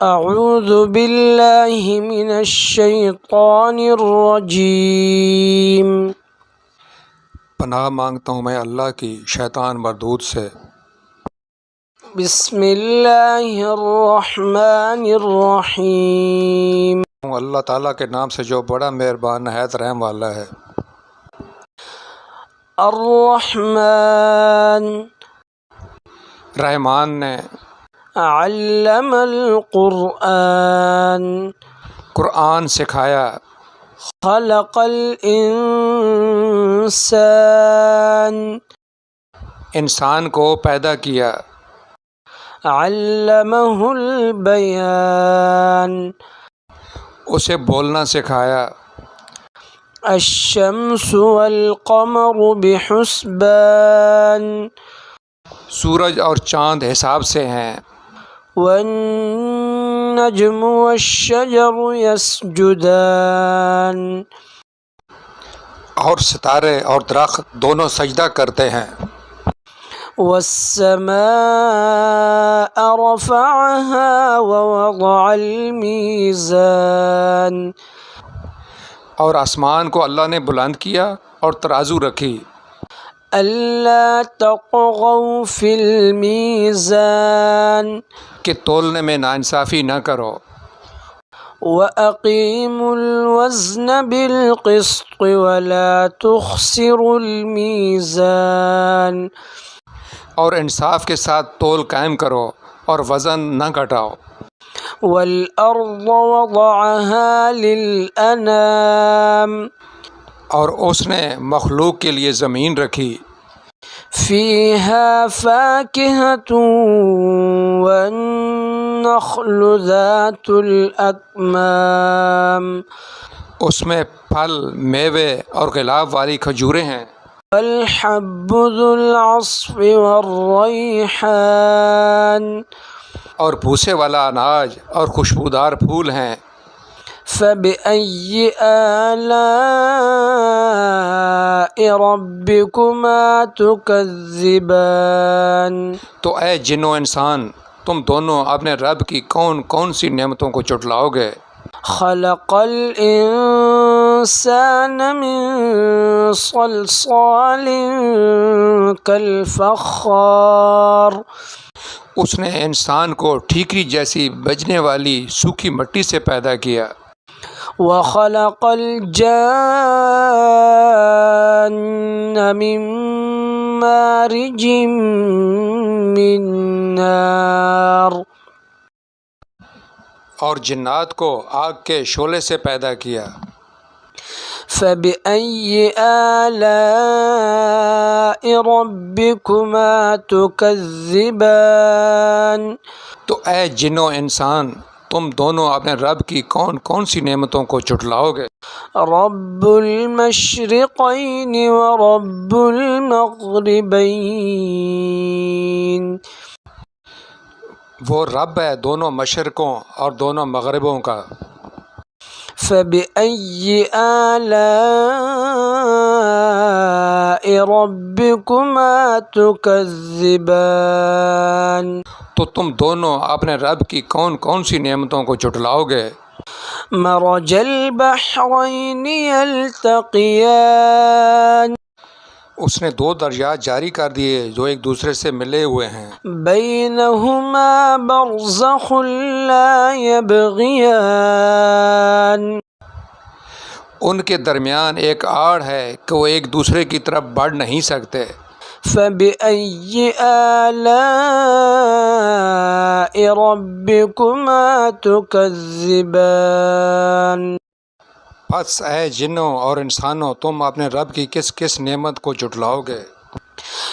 اعوذ باللہ من الشیطان الرجیم۔ پناہ مانگتا ہوں میں اللہ کی شیطان مردود سے۔ بسم اللہ الرحمن الرحیم۔ اللہ تعالیٰ کے نام سے جو بڑا مہربان نہایت رحم والا ہے۔ الرحمن رحمان نے علم القرآن قرآن سکھایا۔ خلق الانسان انسان کو پیدا کیا۔ علمہ البیان اسے بولنا سکھایا۔ الشمس والقمر بحسبان سورج اور چاند حساب سے ہیں۔ والنجم والشجر يسجدان اور ستارے اور درخت دونوں سجدہ کرتے ہیں۔ والسماء رفعها ووضع الميزان اور آسمان کو اللہ نے بلند کیا اور ترازو رکھی۔ ألا تطغوا في الميزان کہ تولنے میں ناانصافی نہ کرو۔ وأقيموا الوزن بالقسط ولا تخسروا الميزان اور انصاف کے ساتھ تول قائم کرو اور وزن نہ گھٹاؤ۔ والأرض وضعها للأنام اور اس نے مخلوق کے لیے زمین رکھی۔ فيها فاكهة والنخل ذات الأكمام اس میں پھل، میوے اور غلاف والی کھجوریں ہیں۔ والحب ذو العصف والریحان اور بھوسے والا اناج اور خوشبودار پھول ہیں۔ فبأي آلاء ربكما تكذبان تو اے جن و انسان، تم دونوں اپنے رب کی کون کون سی نعمتوں کو جھٹلاؤ گے؟ خلق الانسان من صلصال كالفخار اس نے انسان کو ٹھیکری جیسی بجنے والی سوکھی مٹی سے پیدا کیا۔ وخلق الجان من مارج من نار اور جنات کو آگ کے شعلے سے پیدا کیا۔ فبأي آلاء ربكما تكذبان تو اے جن و انسان، تم دونوں اپنے رب کی کون کون سی نعمتوں کو جھٹلاؤ گے؟ رب المشرقين ورب المغربين وہ رب ہے دونوں مشرقوں اور دونوں مغربوں کا۔ فبأي آلاء ربكما تكذبان تو تم دونوں اپنے رب کی کون کون سی نعمتوں کو جھٹلاؤ گے؟ مرج البحرين يلتقيان اس نے دو دریاء جاری کر دیے جو ایک دوسرے سے ملے ہوئے ہیں۔ بينهما برزخ لا يبغيان ان کے درمیان ایک آڑ ہے کہ وہ ایک دوسرے کی طرف بڑھ نہیں سکتے۔ فبأي آلاء ربكما تكذبان پس اے جنوں اور انسانوں، تم اپنے رب کی کس کس نعمت کو جھٹلاؤ گے؟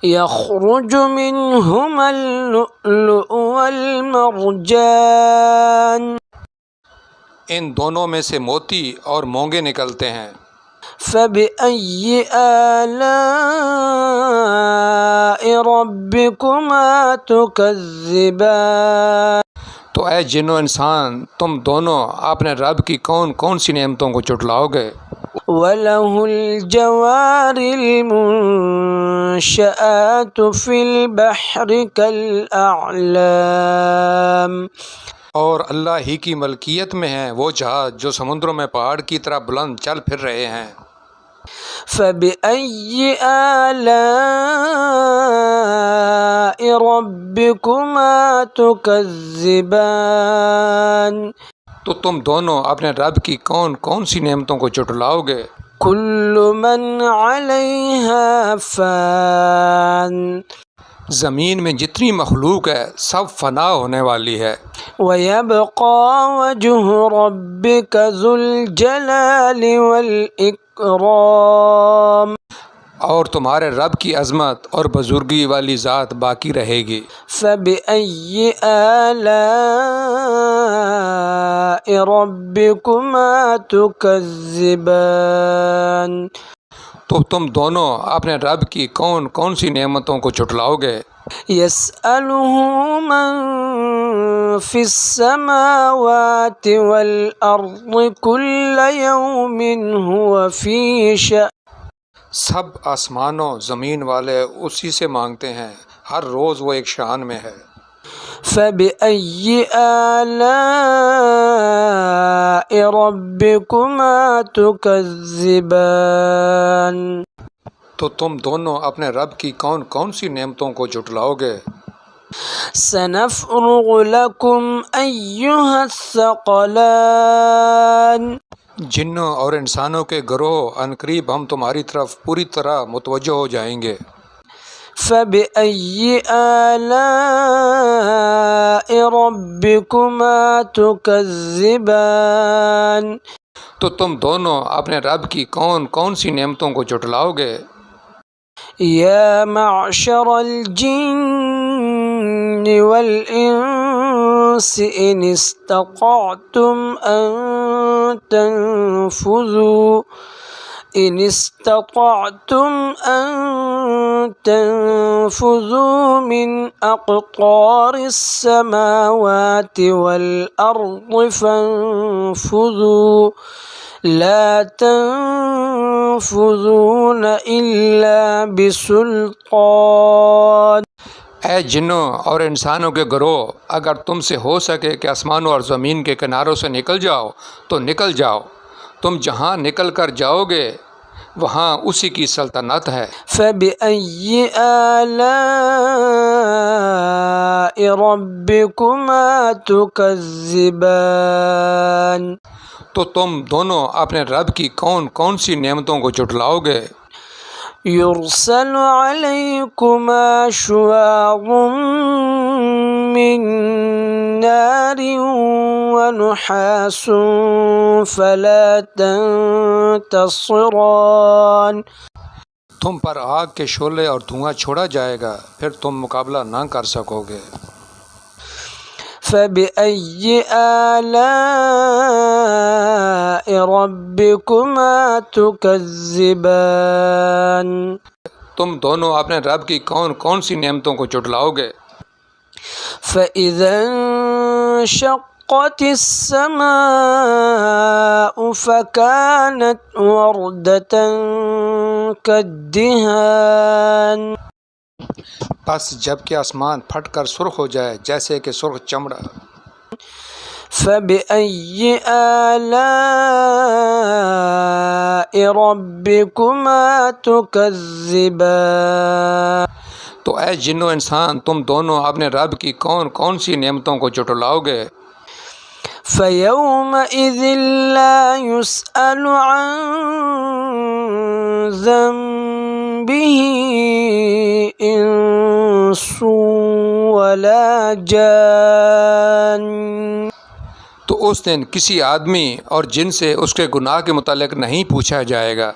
يخرج منهما اللؤلؤ والمرجان ان دونوں میں سے موتی اور مونگے نکلتے ہیں۔ فبأي آلاء ربكما تكذبان تو اے جن و انسان، تم دونوں اپنے رب کی کون کون سی نعمتوں کو جھٹلاؤ گے؟ وله الجوار المنشآت في البحر كالأعلام اور اللہ ہی کی ملکیت میں ہیں وہ جہاز جو سمندروں میں پہاڑ کی طرح بلند چل پھر رہے ہیں۔ فبأي آلاء ربكما تكذبان تو تم دونوں اپنے رب کی کون کون سی نعمتوں کو جھٹلاؤ گے؟ كل من عليها فان زمین میں جتنی مخلوق ہے سب فنا ہونے والی ہے، ويبقى وجه ربك ذو الجلال والإكرام اور تمہارے رب کی عظمت اور بزرگی والی ذات باقی رہے گی۔ فبأي آلاء ربكما تكذبان تو تم دونوں اپنے رب کی کون کون سی نعمتوں کو جھٹلاؤ گے؟ يسأله من في السماوات والأرض كل يوم هو في شأن سب آسمانوں زمین والے اسی سے مانگتے ہیں، ہر روز وہ ایک شان میں ہے۔ فبأي آلاء ربكما تكذبان تو تم دونوں اپنے رب کی کون کون سی نعمتوں کو جھٹلاؤ گے؟ سنفرغ لكم أيها الثقلان جنوں اور انسانوں کے گروہ عنقریب ہم تمہاری طرف پوری طرح متوجہ ہو جائیں گے۔ فبأي آلاء ربكما تكذبان تو تم دونوں اپنے رب کی کون کون سی نعمتوں کو جھٹلاؤ گے؟ يا معشر الجن والإنس إن استطعتم أن تنفذوا من أقطار السماوات والأرض فانفذوا لا تنفذون إلا بسلطان اے جنوں اور انسانوں کے گروہ، اگر تم سے ہو سکے کہ آسمانوں اور زمین کے کناروں سے نکل جاؤ تو نکل جاؤ، تم جہاں نکل کر جاؤ گے وہاں اسی کی سلطنت ہے۔ فبأي آلاء ربكما تكذبان تو تم دونوں اپنے رب کی کون کون سی نعمتوں کو جھٹلاؤ گے؟ يرسل عليكما شواظ من نار ونحاس فلا تنتصران تم پر آگ کے شعلے اور دھواں چھوڑا جائے گا، پھر تم مقابلہ نہ کر سکو گے۔ فبأي آلاء ربكما تكذبان تم دونوں اپنے رب کی کون کون سی نعمتوں کو جھٹلاؤ گے؟ فإذا انشقت السماء فكانت وردة كالدهان بس جب کہ آسمان پھٹ کر سرخ ہو جائے جیسے کہ سرخ چمڑا۔ فبأي آلاء ربكما تكذبان تو اے جنو انسان تم دونوں اپنے رب کی کون کون سی نعمتوں کو جھٹلاؤ گے؟ فيومئذ لا يسأل عن ذنبه إنس ولا جان تو اس دن کسی آدمی اور جن سے اس کے گناہ کے متعلق نہیں پوچھا جائے گا۔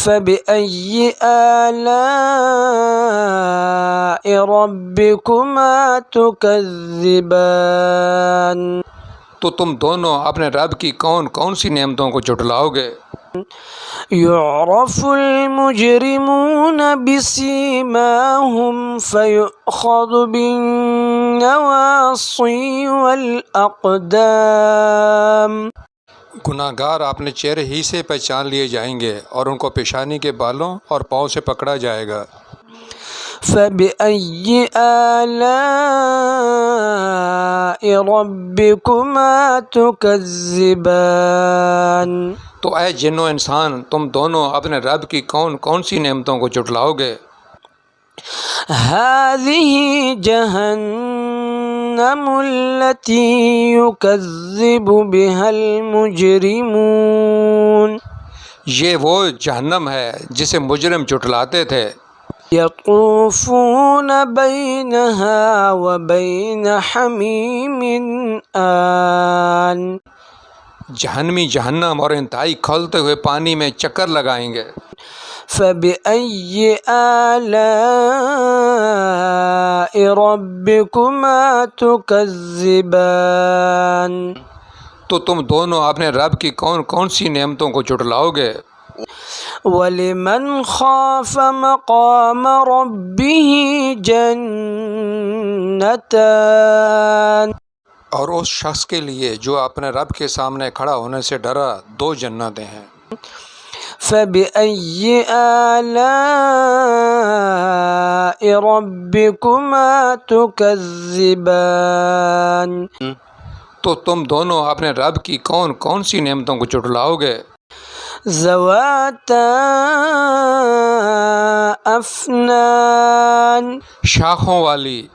فبأي آلاء ربكما تكذبان تو تم دونوں اپنے رب کی کون کون سی نعمتوں کو جھٹلاؤ گے؟ يعرف المجرمون بسيماهم فيؤخذ بالنواصي والأقدام گناہ گار اپنے چہرے ہی سے پہچان لیے جائیں گے اور ان کو پیشانی کے بالوں اور پاؤں سے پکڑا جائے گا۔ فبأي آلاء ربكما تكذبان؟ تو اے جن و انسان، تم دونوں اپنے رب کی کون کون سی نعمتوں کو جھٹلاؤ گے؟ هذه جهنم التي يكذب بها المجرمون، یہ وہ جہنم ہے جسے مجرم جھٹلاتے تھے۔ يطوفون بينها وبين حميم آن، جہنمی جہنم اور انتہائی کھولتے ہوئے پانی میں چکر لگائیں گے۔ فبأي آلاء ربكما تكذبان؟ تو تم دونوں اپنے رب کی کون کون سی نعمتوں کو جھٹلاؤ گے؟ وَلِمَنْ خَافَ مَقَامَ رَبِّهِ جَنَّتَانِ، اور اس شخص کے لیے جو اپنے رب کے سامنے کھڑا ہونے سے ڈرا، دو جنتیں ہیں۔ فَبِأَيِّ آلَاءِ رَبِّكُمَا تُكَذِّبَانِ؟ تو تم دونوں اپنے رب کی کون کون سی نعمتوں کو جھٹلاؤ گے؟ ذواتا افنان، شاخوں والی۔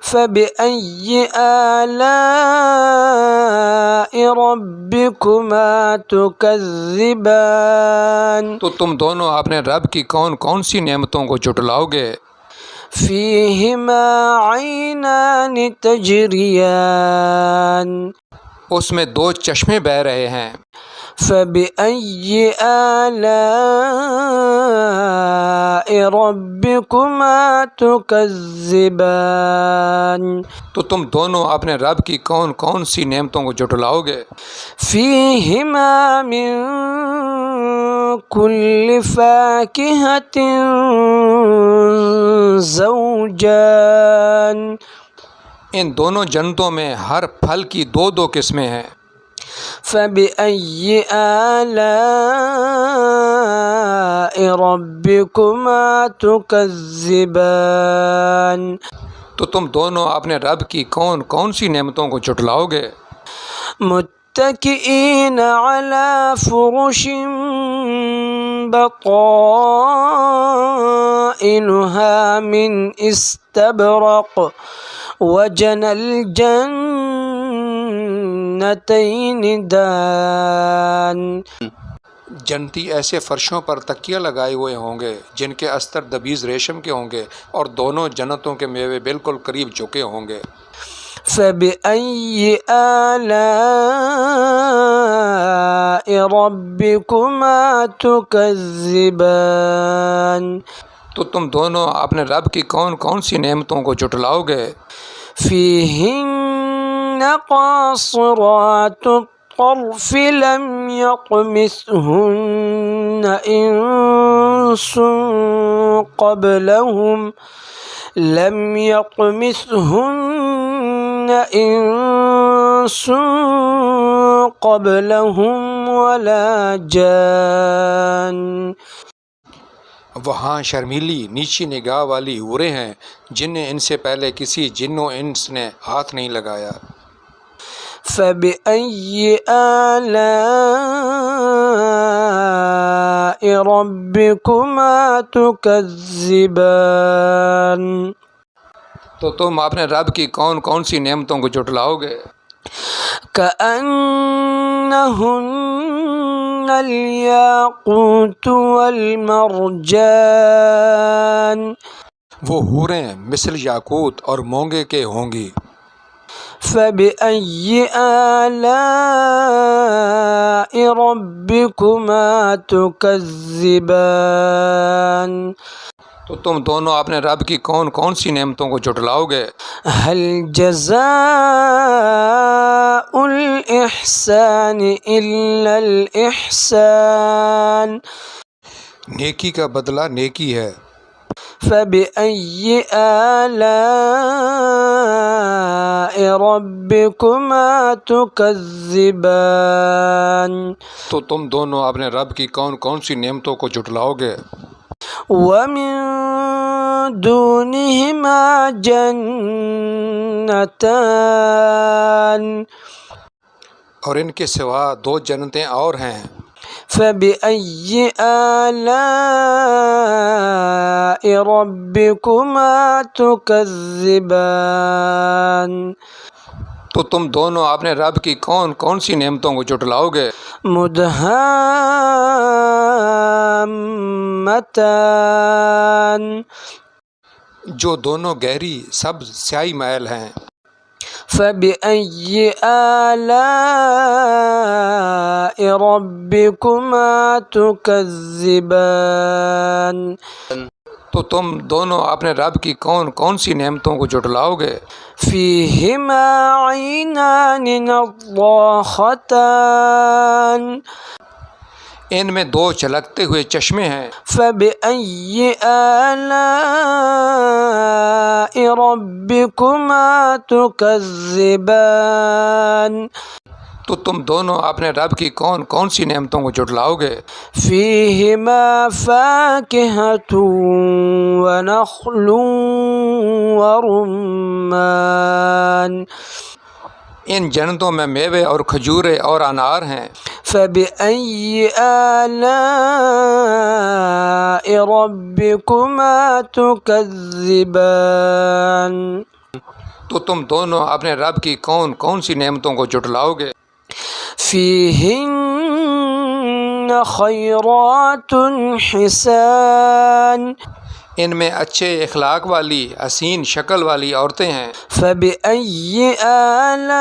فبأي آلاء ربكما تكذبان؟ تو تم دونوں اپنے رب کی کون کون سی نعمتوں کو جھٹلاؤ گے؟ فيهما عينان تجريان، اس میں دو چشمے بہہ رہے ہیں۔ فبأي آلاء ربكما تكذبان؟ تو تم دونوں اپنے رب کی کون کون سی نعمتوں کو جھٹلاؤ گے؟ فيهما من كل فاكهة زوجان، ان دونوں جنتوں میں ہر پھل کی دو دو قسمیں ہیں۔ فبأي آلاء ربكما تكذبان؟ تو تم دونوں اپنے رب کی کون کون سی نعمتوں کو جھٹلاؤ گے؟ متکئین علی فرش بطائنها من استبرق وجنى الجنتین دان. جنتی ایسے فرشوں پر تکیہ لگائے ہوئے ہوں گے جن کے استر دبیز ریشم کے ہوں گے اور دونوں جنتوں کے میوے بالکل قریب جھکے ہوں گے۔ فَبِأَيِّ آلَاءِ رَبِّكُمَا تُكَذِّبَانِ؟ تو تم دونوں اپنے رب کی کون کون سی نعمتوں کو جھٹلاؤ گے؟ فِيهِنَّ قَاصِرَاتُ الطَّرْفِ لَمْ يَطْمِثْهُنَّ إِنسٌ قَبْلَهُمْ وَلَا جَانٌ. وہاں شرمیلی نیچی نگاہ والی حوریں ہیں جنہیں ان سے پہلے کسی جن و انس نے ہاتھ نہیں لگایا۔ فَبِأَيِّ آلَاءِ رَبِّكُمَا تُكَذِّبَانِ؟ تو تم اپنے رب کی کون کون سی نعمتوں کو جھٹلاؤ گے؟ كَأَنَّهُنَّ الْيَاقُوتُ وَالْمَرْجَانُ. وہ حوریں مثل یاقوت اور مونگے کے ہوں گی۔ فَبِأَيِّ آلَاءِ رَبِّكُمَا تُكَذِّبَانِ؟ تو تم دونوں اپنے رب کی کون کون سی نعمتوں کو جھٹلاؤ گے؟ هَلْ جَزَاءُ الْإِحْسَانِ إِلَّا الْإِحْسَانُ. نیکی کا بدلہ نیکی ہے۔ فَبِأَيِّ آلَاءِ رَبِّكُمَا تُكَذِّبَانِ؟ تو تم دونوں اپنے رب کی کون کون سی نعمتوں کو جھٹلاؤ گے؟ ومن دونهما جنتان اور ان کے سوا دو جنتیں اور ہیں. فبأي آلاء ربكما تكذبان تو تم دونوں اپنے رب کی کون کون سی نعمتوں کو جھٹلاؤ گے؟ مدہامتان جو دونوں گہری سبز سیاہی محل ہیں. فبأي آلاء ربكما تكذبان تو تم دونوں اپنے رب کی کون کون سی نعمتوں کو جھٹلاؤ گے؟ فيهما عينان نضاختان ان میں دو چلکتے ہوئے چشمے ہیں. فبأي آلاء ربكما تكذبان تو تم دونوں اپنے رب کی کون کون سی نعمتوں کو جھٹلاؤ گے؟ فيهما فاكهة ونخل ورمان ان جنتوں میں میوے اور کھجورے اور انار ہیں. فبأي آلاء ربكما تكذبان تو تم دونوں اپنے رب کی کون کون سی نعمتوں کو جھٹلاؤ گے؟ فيهن خيرات حسان ان میں اچھے اخلاق والی حسین شکل والی عورتیں ہیں. فبأي آلاء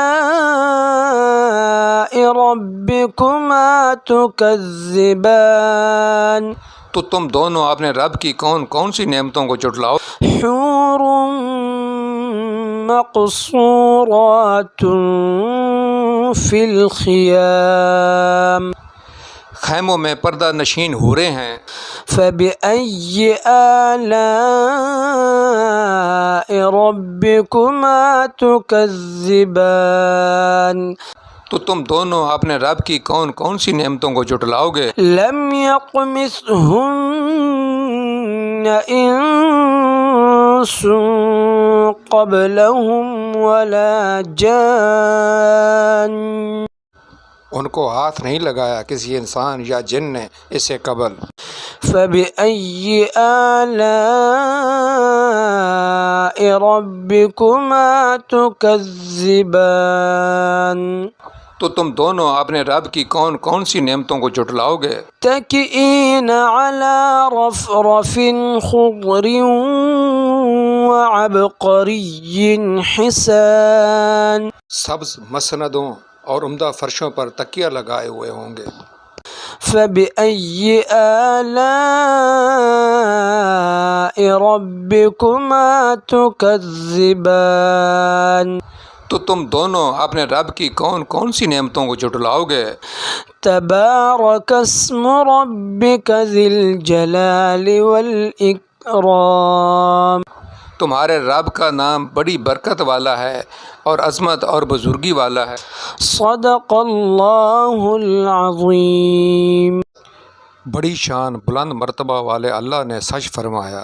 ربكما تكذبان تو تم دونوں اپنے رب کی کون کون سی نعمتوں کو جھٹلاؤ؟ حور مقصورات في الخيام خیموں میں پردہ نشین حوریں ہیں. فبأي آلاء ربكما تكذبان تو تم دونوں اپنے رب کی کون کون سی نعمتوں کو جھٹلاؤ گے؟ لم يطمثهن إنس قبلهم ولا جان ان کو ہاتھ نہیں لگایا کسی انسان یا جن نے اس سے قبل. فبأي آلاء ربكما تكذبان تو تم دونوں اپنے رب کی کون کون سی نعمتوں کو جھٹلاؤ گے؟ متكئين على رفرف خضر وعبقري حسان سبز مسندوں اور عمدہ فرشوں پر تکیہ لگائے ہوئے ہوں گے. فبأي آلاء ربكما تكذبان تو تم دونوں اپنے رب کی کون کون سی نعمتوں کو جھٹلاؤ گے؟ تبارك اسم ربك ذي الجلال والإكرام تمہارے رب کا نام بڑی برکت والا ہے اور عظمت اور بزرگی والا ہے. صدق اللہ العظیم بڑی شان بلند مرتبہ والے اللہ نے سچ فرمایا.